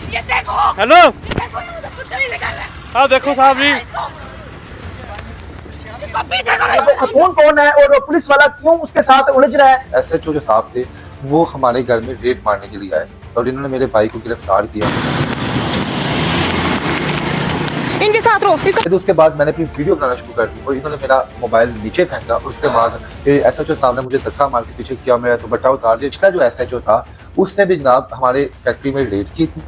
ये देखो, हेलो, ये देखो, यहाँ से कुछ नहीं निकल रहा है। हाँ देखो साहब जी, इसको पीछे करो। वो खतून कौन है और वो पुलिस वाला क्यों उसके साथ उलझ रहा है। एसएचओ जो साहब थे वो हमारे घर में रेड मारने के लिए आए और इन्होंने मेरे भाई को गिरफ्तार किया। इनके साथ रहो। फिर उसके बाद मैंने अपनी वीडियो बनाना शुरू कर दी और इन्होंने मेरा मोबाइल नीचे फेंका। उसके बाद एसएचओ साहब ने मुझे धक्का मार के पीछे किया, मेरा दुपट्टा उतार दिया। इसका जो एसएचओ था उसने भी जनाब हमारे फैक्ट्री में रेड की थी।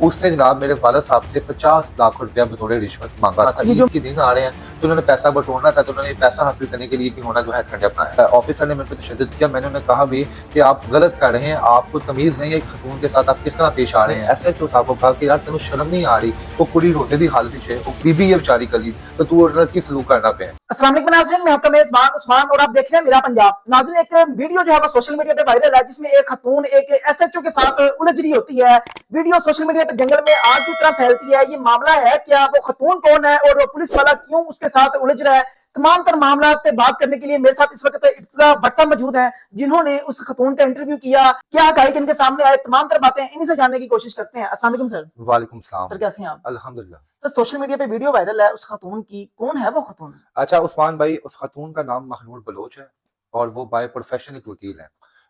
उसने जनाब मेरे वालिद साहब से 50 लाख रुपया बतौर रिश्वत मांगा था। ये जो के दिन आ रहे हैं तो उन्होंने पैसा बटोरना था, तो उन्होंने पैसा हासिल करने के लिए कि होना जो है खंडे अपनाया। ऑफिसर ने मेरे पे तशद्दुद किया। मैंने उन्हें कहा भी कि आप गलत कर रहे हैं, आपको तमीज नहीं है खतून के साथ आप किस तरह पेश आ रहे हैं। एसएचओ साहब को कहा कि यार तेन शर्म नहीं आ रही, वो कुड़ी रोते दी हालत है, वो बीबी ये बेचारी कली, तो तू उन्होंने किस सलूक करना पे। अस्सलाम वालेकुम नाज़रीन, मैं आपका मेज़बान उस्मान और आप देख रहे हैं मेरा पंजाब। नाज़रीन, एक वीडियो जो है वो सोशल मीडिया पे वायरल है जिसमें एक खतून एक एसएचओ के साथ उलझ रही होती है। वीडियो सोशल मीडिया पे जंगल में आग की तरह फैलती है। ये मामला है क्या, वो खतून कौन है और वो पुलिस वाला क्यों उसके साथ उलझ रहा है। तमाम तर मामला पे बात करने के लिए मेरे साथ इस वक्त इर्तिजा भट्ट साहब मौजूद हैं जिन्होंने उस खतून का इंटरव्यू किया। क्या हकाइक इनके सामने आए, तमाम तर बातें इन्हीं से जानने की कोशिश करते हैं। अस्सलाम वालेकुम सर। वालेकुम सलाम। सर कैसे हैं आप? अल्हम्दुलिल्लाह। सर सोशल मीडिया पे वीडियो वायरल है उस खतून की, कौन है वो खतून? अच्छा उस्मान भाई, उस खातून का नाम महनूर बलोच है और वो बाय प्रोफेशन एक वकील है।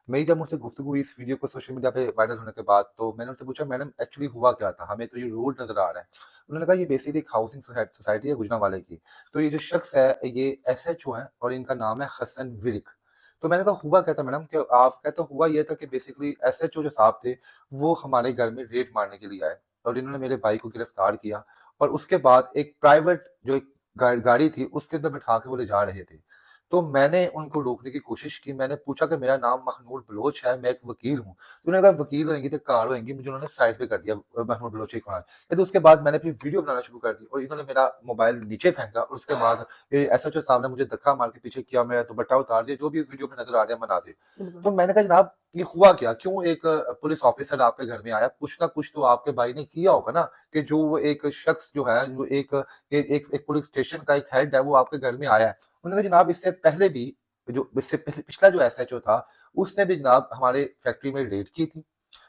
मेरी जब मुझसे गुफ्तगू हुई इस वीडियो को सोशल मीडिया पे वायरल होने के बाद, तो मैंने उनसे पूछा मैडम एक्चुअली हुआ क्या था, हमें तो ये रोड नजर आ रहा है। उन्होंने कहा ये बेसिकली एक हाउसिंग सोसाइटी है गुजरांवाले की। तो ये जो शख्स है ये एसएचओ है और इनका नाम है हसन विरिक। तो मैंने कहा हुआ क्या था मैडम, कि आप कहते हुआ ये था कि बेसिकली एसएचओ जो साहब थे वो हमारे घर में रेड मारने के लिए आए और इन्होंने मेरे भाई को गिरफ्तार किया। और उसके बाद एक प्राइवेट जो एक गाड़ी थी उसके अंदर बिठा के वो ले जा रहे थे। तो मैंने उनको रोकने की कोशिश की। मैंने पूछा कि मेरा नाम महनूर बलोच है, मैं एक वकील हूँ। तो उन्होंने कहा वकील होंगी तो कार होंगी, मुझे उन्होंने साइड पे कर दिया महनूर बलोच के बाद। तो उसके बाद मैंने अपनी वीडियो बनाना शुरू कर दी और इन्होंने मेरा मोबाइल नीचे फेंका और उसके बाद एसएचओ साहब ने मुझे धक्का मार के पीछे किया, मेरा दुपट्टा उतार दिया, जो भी वीडियो में नजर आ रहा है मनाजिर। तो मैंने कहा जनाब ये हुआ क्या, क्यों एक पुलिस ऑफिसर आपके घर में आया, कुछ ना कुछ तो आपके भाई ने किया होगा ना, कि जो वो एक शख्स जो है जो एक पुलिस स्टेशन का एक हेड है वो आपके घर में आया है। उन्होंने कहा जनाब इससे पहले भी जो इससे पिछला जो एसएचओ था उसने भी जनाब हमारे फैक्ट्री में रेड की थी।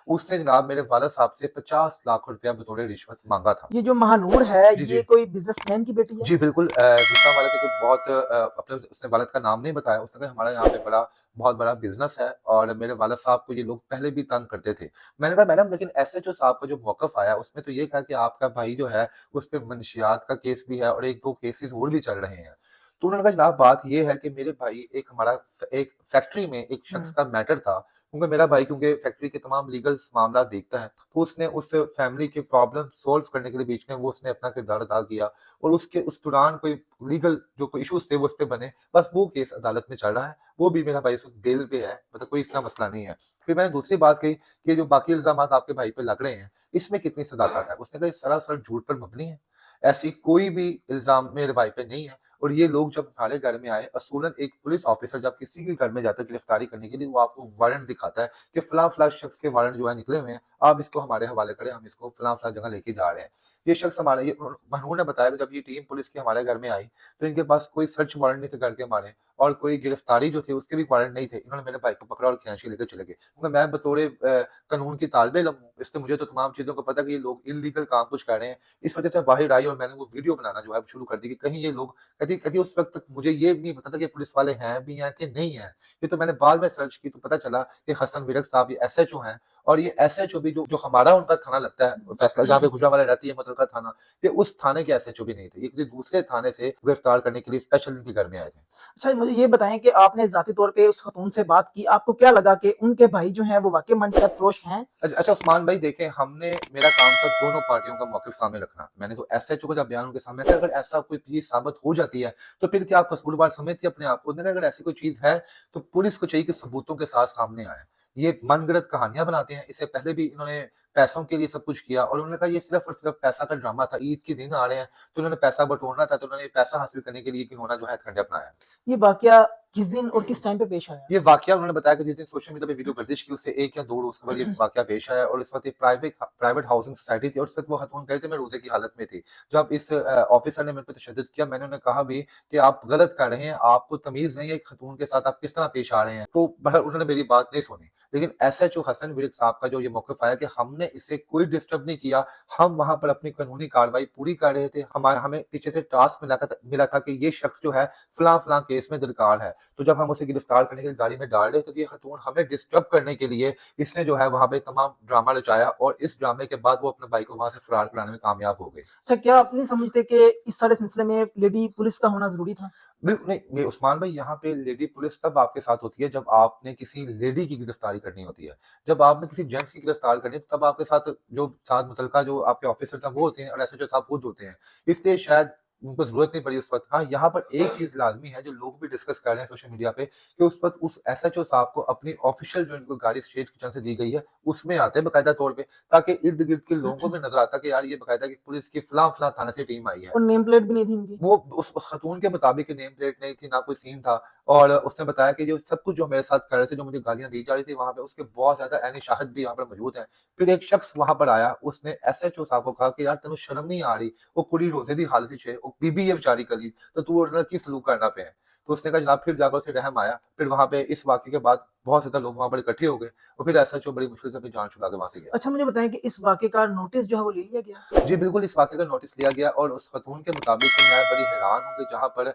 उसने जनाब मेरे वालिद साहब से 50 लाख रुपया बतौर रिश्वत मांगा था। ये जो महानूर है जी, ये जी। कोई बिजनेसमैन की बेटी है? जी बिल्कुल, दूसरा वाले के बहुत अपने उसने वालिद का नाम नहीं बताया। उसने कहा हमारा यहाँ पे बहुत बड़ा बिजनेस है और मेरे वालिद साहब को ये लोग पहले भी तंग करते थे। मैंने कहा मैडम लेकिन एसएचओ साहब का जो मौकफ आया उसमें तो ये कहा कि आपका भाई जो है उस पे मंशियात का केस भी है और 1-2 केसेस और भी चल रहे हैं। तो उन्होंने कहा जनाब बात ये है कि मेरे भाई एक हमारा एक फैक्ट्री में एक शख्स का मैटर था, क्योंकि मेरा भाई क्योंकि फैक्ट्री के तमाम लीगल मामला देखता है, तो उसने उस फैमिली के प्रॉब्लम सॉल्व करने के लिए बीच में वो उसने अपना किरदार अदा किया और उसके उस दौरान कोई लीगल जो कोई इश्यूज थे वो उस पे बने, बस वो केस अदालत में चल रहा है। वो भी मेरा भाई इस वक्त बेल पे है, मतलब कोई इतना मसला नहीं है। फिर मैंने दूसरी बात कही कि जो बाकी इल्जाम आपके भाई पे लग रहे हैं इसमें कितनी सदाकत है। उसने कहा ये सरासर झूठ पर मबनी है, ऐसी कोई भी इल्जाम मेरे भाई पे नहीं है। और ये लोग जब हमारे घर में आए, असूलन एक पुलिस ऑफिसर जब किसी के घर में जाता है गिरफ्तारी करने के लिए, वो आपको वारंट दिखाता है कि फलां फलां शख्स के वारंट जो है निकले हुए हैं, आप इसको हमारे हवाले करें, हम इसको फलां फलां जगह लेके जा रहे हैं। ये शख्स हमारे ये महनूर ने बताया कि जब ये टीम पुलिस की हमारे घर में आई तो इनके पास कोई सर्च वारंट नहीं थे घर के हमारे, और कोई गिरफ्तारी जो थी उसके भी वारंट नहीं थे। इन्होंने मेरे भाई को पकड़ा और खींच के लेकर चले गए, क्योंकि मैं बतौर कानून की तालिबे इल्म हूँ, इसलिए मुझे तो तमाम चीजों को पता कि ये लोग इलीगल काम कुछ कर रहे हैं। इस वजह से बाहर आई और मैंने वो वीडियो बनाना जो है शुरू कर दी कि कहीं ये लोग कभी कभी उस वक्त तक मुझे ये नहीं पता था कि पुलिस वाले हैं भी हैं कि नहीं है। ये तो मैंने बाद में सर्च की तो पता चला कि हसन विरक साहब ये एसएचओ हैं और ये एसएचओ भी जो हमारा उनका थाना लगता है फैसला जहाँ पे गुजरांवाला रहती है मुतलका थाना, ये उस थाने के एसएचओ भी नहीं थे, ये किसी दूसरे थाने से गिरफ्तार करने के लिए स्पेशल इनके घर में आए थे। अच्छा मुझे ये बताएं कि आपने जाती तौर पे उस खतून से बात की, आपको क्या लगा कि उनके भाई जो हैं वो वाकई मनशत फरोश हैं? अच्छा उस्मान भाई देखें, हमने मेरा काम था दोनों पार्टियों का मौक़िफ़ सामने रखना। मैंने तो एसएचओ का जब बयान उनके सामने रखा, अगर ऐसा कोई चीज़ साबित हो जाती है तो फिर क्या आप कसूरवार समझती है अपने आप को? उन्होंने कहा अगर ऐसी कोई चीज़ है तो पुलिस को चाहिए कि सबूतों के साथ सामने आए। ये मनगढ़ंत कहानियाँ बनाते हैं। इससे पहले भी इन्होंने पैसों के लिए सब कुछ किया और उन्होंने कहा ये सिर्फ़ और सिर्फ़ पैसा का ड्रामा था। ईद के दिन आ रहे हैं तो उन्होंने पैसा बटोरना था, तो उन्होंने पैसा हासिल करने के लिए कि होना जो है हथकंडे अपनाया। ये वाकया किस दिन और किस टाइम पे पेश आया? ये वाकया उन्होंने बताया कि जिस दिन सोशल मीडिया पे वीडियो गर्दिश की उससे 1 या 2 रोज़ के बाद ये वाकया पेश आया और इस वक़्त एक प्राइवेट हाउसिंग सोसाइटी थी और उस वक़्त वो ख़तून कह रही थी मैं रोज़े की हालत में थी। जब इस ऑफ़िसर ने मेरे पे तशद्दुद किया मैंने उन्हें कहा भी कि आप गलत कर रहे हैं, आपको तमीज़ नहीं है एक ख़तून के साथ आप किस तरह पेश आ रहे हैं। तो बहरहाल उन्होंने मेरी बात नहीं सुनी। लेकिन एसएचओ हसन विर्क साहब का जो ये मौक़िफ़ आया कि हमने इसे कोई डिस्टर्ब नहीं किया, हम वहाँ पर अपनी कानूनी कार्रवाई पूरी कर रहे थे। हमें पीछे से टास्क मिला था कि ये शख़्स जो है फलां-फलां केस में गिरफ़्तार है। तो जब हम उसे गिरफ्तार करने के लिए गाड़ी में डाल रहे थे तो ये खतून हमें डिस्टर्ब करने के लिए इसने जो है वहां पे तमाम ड्रामा रचाया और इस ड्रामे के बाद वो अपने भाई को वहां से फरार कराने में कामयाब हो गए। अच्छा, क्या आप नहीं समझते कि इस सारे सिलसिले में लेडी पुलिस का होना जरूरी था? बिल्कुल नहीं, ये उस्मान भाई यहाँ पे लेडी पुलिस तब आपके साथ होती है जब आपने किसी लेडी की गिरफ्तारी करनी होती है। जब आपने किसी जेंट्स की गिरफ्तार करनी है तब आपके साथ जो साथ मुतलका जो आपके ऑफिसर्स हैं वो होते हैं और एसएचओ साहब खुद होते हैं। इसलिए शायद उनको ज़रूरत नहीं पड़ी उस वक़्त। हाँ, यहाँ पर एक चीज़ लाज़मी है जो लोग भी डिस्कस कर रहे हैं सोशल मीडिया पे कि उस वक़्त उस एसएचओ साहब को अपनी ऑफ़िशियल जो इनको गाड़ी स्टेट की तरफ से दी गई है, उसमें आते हैं बाकायदा तौर पे ताकि इर्द-गिर्द के लोगों को भी नज़र आता कि यार ये बाकायदा कि पुलिस की फलाँ-फलाँ थाने से टीम आई है। और नेम प्लेट भी नहीं थी इनकी? वो उस खातून के मुताबिक नेम प्लेट नहीं थी, ना कोई सीन था और उसने बताया कि जो सब कुछ जो मेरे साथ कर रहे थे, जो मुझे गालियाँ दी जा रही थी वहाँ पे उसके बहुत ज़्यादा ऐन शाहिद भी यहाँ पर मौजूद हैं। फिर एक शख्स वहाँ पर आया, उसने एसएचओ साहब को कहा कि यार तेनू शर्म नहीं आ रही, वो कुड़ी रोज़े दी हालत विच है, वो बीबी है बेचारी कली, तो तू उहदे नाल की सलूक करना पिया है। तो उसने कहा जनाब फिर जाकर उसे रहम आया, फिर वहाँ पे इस वाक़ये के बाद बहुत ज़्यादा लोग वहाँ पर इकट्ठे हो गए और फिर एसएचओ बड़ी मुश्किल से अपनी जान छुड़ा के वहाँ से गया। अच्छा, मुझे बताएं कि इस वाक़े का नोटिस जो है वो ले लिया गया? जी, बिल्कुल, इस वाक़ये का नोटिस लिया गया और उस ख़तून के मुताबिक मैं बड़ी हैरान हूँ कि जहाँ पर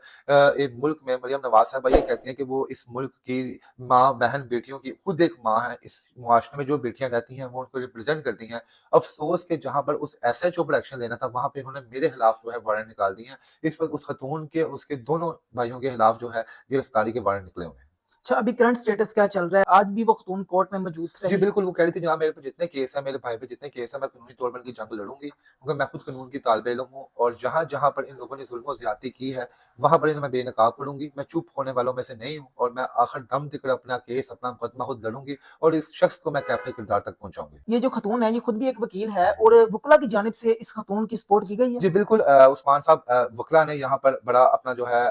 एक मुल्क में मरियम नवाज़ साहिबा ये कहती हैं कि वो इस मुल्क की माँ, बहन, बेटियों की खुद एक माँ हैं। इस मुआशरे में जो बेटियाँ रहती हैं, वो उनको रिप्रेज़ेंट करती हैं। अफ़सोस कि जहाँ पर उस एसएचओ पर एक्शन लेना था, वहाँ पे इन्होंने मेरे खिलाफ़ जो है वारंट निकाल दिए हैं। इस वक़्त उस ख़तून के, उसके दोनों भाइयों के खिलाफ़ जो है गिरफ़्तारी के वारंट निकले हुए हैं। अच्छा, अभी करंट स्टेटस क्या चल रहा है? आज भी वो ख़तून कोर्ट में मौजूद जी, रही? बिल्कुल, वो कह रही थी जनाब मेरे पे जितने केस हैं, मेरे भाई पे जितने केस हैं, मैं कानूनी तौर पर इनकी जंग लड़ूँगी, क्योंकि मैं खुद कानून की तालिब इल्म हूँ और जहाँ-जहाँ पर इन लोगों ने ज़ुल्म और ज़्यादती की है, वहाँ पर इन्हें मैं बेनकाब करूँगी। मैं चुप होने वालों में से नहीं हूँ और मैं आखिर दम तक अपना केस, अपना मुकदमा खुद लड़ूँगी और इस शख्स को मैं कैफ़े किरदार तक पहुँचाऊँगी। ये जो ख़तून है ये खुद भी एक वकील है और वकला की जानिब से इस ख़तून की सपोर्ट की गई है? जी, बिल्कुल उस्मान साहब वकला ने यहाँ पर बड़ा अपना जो है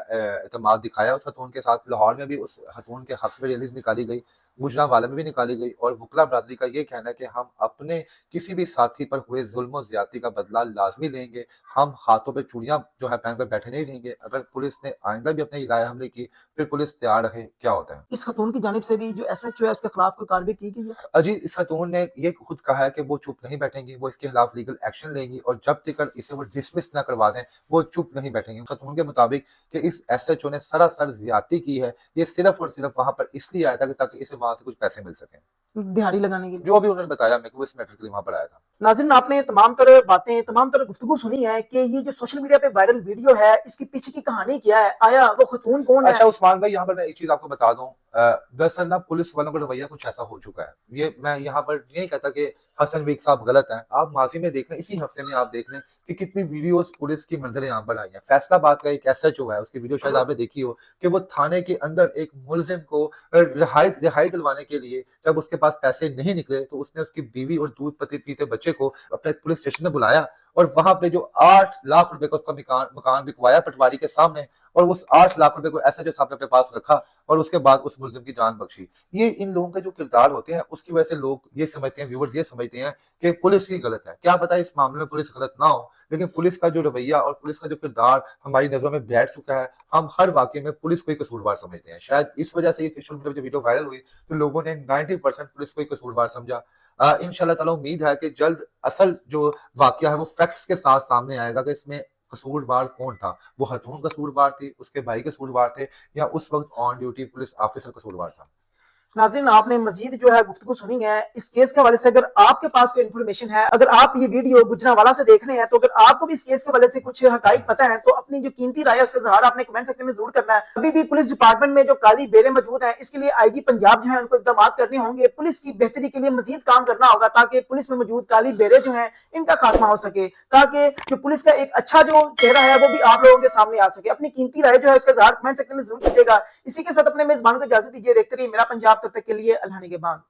एतमाद दिखाया उस खातून के साथ। लाहौर में भी उस खातून के हक़ में रैलीज़ निकाली गई, गुजरांवाला में भी निकाली गई और वकला बरादरी का ये कहना है कि हम अपने किसी भी साथी पर हुए ज़ुल्म और ज़्यादती का बदला लाज़मी लेंगे। हम हाथों पे चूड़ियाँ जो है पहन कर बैठे नहीं रहेंगे। अगर पुलिस ने आइंदा भी अपने राय हमले की, फिर पुलिस तैयार रहे, क्या होता है। इस ख़तून की जानिब से भी जो एसएचओ है उसके खिलाफ कोई कार्रवाई की गई है? जी, इस खातून ने ये खुद कहा है कि वो चुप नहीं बैठेंगी, वो इसके खिलाफ लीगल एक्शन लेंगी और जब तक इसे वो डिसमिस ना करवा दें, वो चुप नहीं बैठेंगी। खातून के मुताबिक कि इस एसएचओ ने सरासर ज़्यादती की है, ये सिर्फ़ और सिर्फ़ वहाँ पर इसलिए आया था कि ताकि इसे वहाँ से कुछ पैसे मिल सकें। दिहाड़ी लगाने के लिए? जो भी उन्होंने बताया मेरे को, वो इस मैटर के लिए वहाँ पर आया था। नाज़रीन, आपने तमाम तरह बातें, तमाम तरह गुफ्तगू सुनी है कि ये जो सोशल मीडिया पे वायरल वीडियो है, इसके पीछे की कहानी क्या है? आया वो ख़तून कौन है? अच्छा उस्मान भाई, यहाँ पर मैं एक चीज़ आपको बता दूँ दरअसल ना पुलिस वालों का रवैया कुछ ऐसा हो चुका है। ये मैं यहाँ पर ये नहीं कहता कि हसन विर्क साहब गलत हैं। आप माज़ी में देख लें, इसी हफ्ते में आप देख लें कि कितनी वीडियोज़ पुलिस की मंज़र-ए-आम पर आई हैं। फैसलाबाद का एक एसएचओ है, उसकी वीडियो शायद आपने देखी हो कि वो थाने के अंदर एक मुलज़िम को रिहाई दिलवाने के लिए जब उसके पास पैसे नहीं निकले, तो उसने उसकी बीवी और दूध पीते बच्चे को अपने पुलिस स्टेशन में बुलाया और वहाँ पे जो 8 लाख रुपए का उसका मकान बिकवाया पटवारी के सामने और उस 8 लाख रुपए को एसएचओ साहब ने अपने पास रखा और उसके बाद उस मुलज़िम की जान बख्शी। ये इन लोगों के जो किरदार होते हैं, उसकी वजह से लोग ये समझते हैं, व्यूअर्स ये समझते हैं कि पुलिस ही गलत है। क्या पता इस मामले में पुलिस गलत ना हो, लेकिन पुलिस का जो रवैया और पुलिस का जो किरदार हमारी नज़रों में बैठ चुका है, हम हर वाक़ये में पुलिस को ही कसूरवार समझते हैं। शायद इस वजह से ये सोशल मीडिया पे जो वीडियो वायरल हुई, तो लोगों ने 90% पुलिस को ही कसूरवार समझा। इंशाअल्लाह ताला उम्मीद है कि जल्द असल जो वाक़या है वो फैक्ट्स के साथ सामने आएगा कि इसमें कसूरवार कौन था। वो खातून कसूरवार थी, उसके भाई कसूरवार थे या उस वक़्त ऑन ड्यूटी पुलिस ऑफिसर कसूरवार था। नाज़रीन, आपने मज़ीद जो है गुफ्तगू सुनी है। इस केस के हवाले से अगर आपके पास कोई इन्फॉर्मेशन है, अगर आप ये वीडियो गुजरांवाला से देख रहे हैं, तो अगर आपको भी इस केस के हवाले से कुछ हक़ाइक़ पता है, तो अपनी जो कीमती राय है उसका इज़हार आपने कमेंट सेक्शन में ज़रूर करना है। अभी भी पुलिस डिपार्टमेंट में जो काली बेड़े मौजूद हैं, इसके लिए आईजी पंजाब जो है उनको इक़दामात करने होंगे। पुलिस की बेहतरी के लिए मज़ीद काम करना होगा ताकि पुलिस में मौजूद काली बेड़े जो हैं इनका खात्मा हो सके, ताकि जो पुलिस का एक अच्छा जो चेहरा है वो भी आप लोगों के सामने आ सके। अपनी कीमती राय जो है उसका इज़हार कमेंट सेक्शन में ज़रूर कीजिएगा। इसी के साथ अपने मेज़बान को इजाज़त दीजिए। देखते रहिए मेरा पंजाब, तब तक के लिए अल्लाह निगहबान।